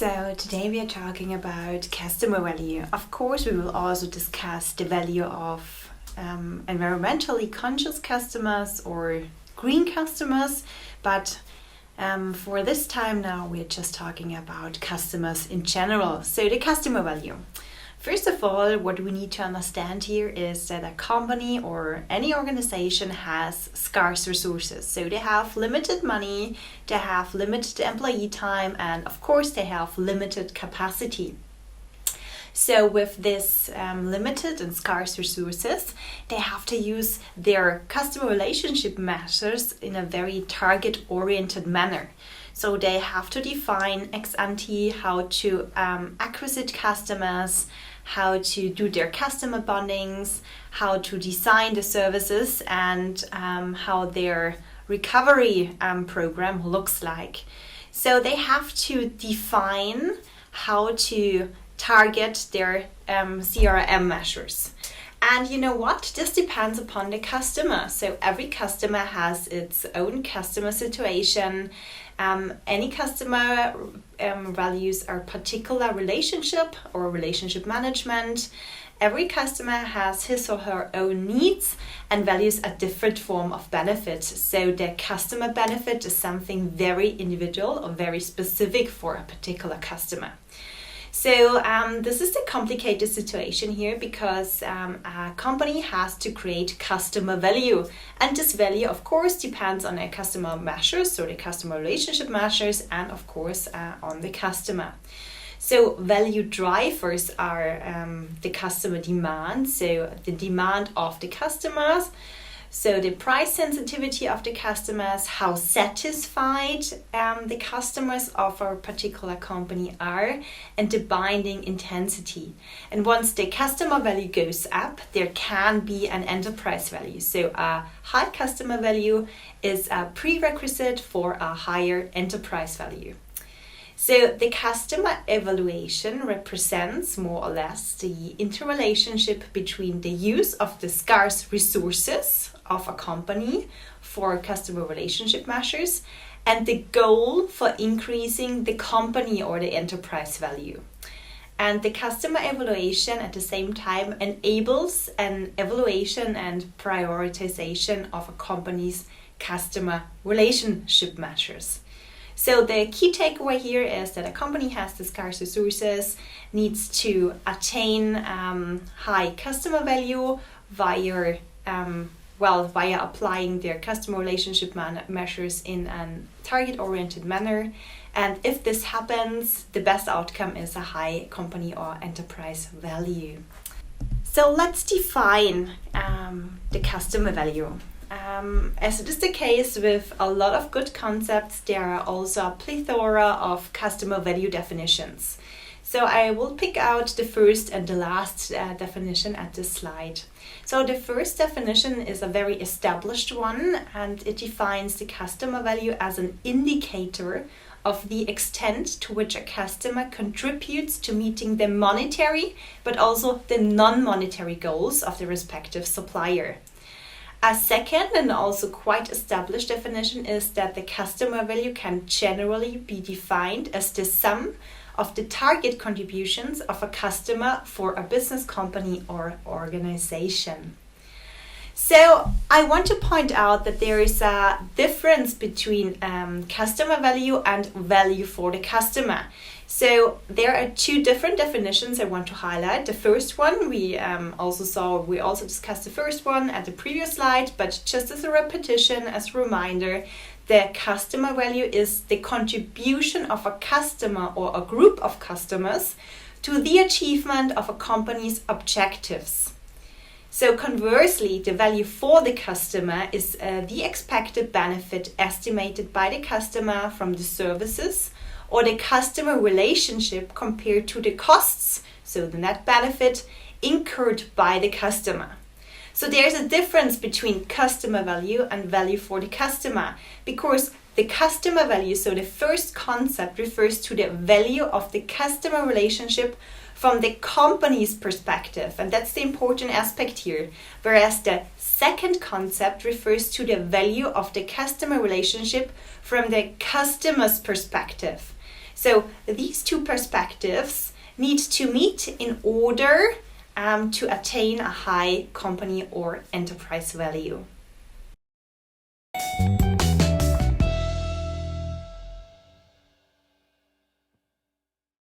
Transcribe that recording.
So today we are talking about customer value. Of course, we will also discuss the value of environmentally conscious customers or green customers, but for this time now we're just talking about customers in general. So the customer value. First of all, what we need to understand here is that a company or any organization has scarce resources. So they have limited money, they have limited employee time, and of course they have limited capacity. So with this limited and scarce resources, they have to use their customer relationship measures in a very target-oriented manner. So they have to define ex ante how to acquisite customers, how to do their customer bondings, how to design the services, and how their recovery program looks like. So they have to define how to target their CRM measures. And you know what? This depends upon the customer. So every customer has its own customer situation. Any customer values a particular relationship or relationship management. Every customer has his or her own needs and values a different form of benefit. So the customer benefit is something very individual or very specific for a particular customer. So this is the complicated situation here because a company has to create customer value. And this value, of course, depends on their customer measures, so the customer relationship measures, and of course on the customer. So value drivers are the customer demand, so the demand of the customers, so the price sensitivity of the customers, how satisfied the customers of a particular company are, and the binding intensity. And once the customer value goes up, there can be an enterprise value. So a high customer value is a prerequisite for a higher enterprise value. So the customer evaluation represents more or less the interrelationship between the use of the scarce resources of a company for customer relationship measures and the goal for increasing the company or the enterprise value. And the customer evaluation at the same time enables an evaluation and prioritization of a company's customer relationship measures. So the key takeaway here is that a company has the scarce resources, needs to attain high customer value via applying their customer relationship measures in a target-oriented manner. And if this happens, the best outcome is a high company or enterprise value. So let's define the customer value. As it is the case with a lot of good concepts, there are also a plethora of customer value definitions. So I will pick out the first and the last definition at this slide. So the first definition is a very established one, and it defines the customer value as an indicator of the extent to which a customer contributes to meeting the monetary but also the non-monetary goals of the respective supplier. A second and also quite established definition is that the customer value can generally be defined as the sum of the target contributions of a customer for a business company or organization. So I want to point out that there is a difference between customer value and value for the customer. So there are two different definitions I want to highlight. The first one we also discussed the first one at the previous slide, but just as a repetition, as a reminder, the customer value is the contribution of a customer or a group of customers to the achievement of a company's objectives. So conversely, the value for the customer is the expected benefit estimated by the customer from the services or the customer relationship compared to the costs, so the net benefit, incurred by the customer. So there's a difference between customer value and value for the customer, because the customer value, so the first concept, refers to the value of the customer relationship from the company's perspective, and that's the important aspect here, whereas the second concept refers to the value of the customer relationship from the customer's perspective. So these two perspectives need to meet in order to attain a high company or enterprise value.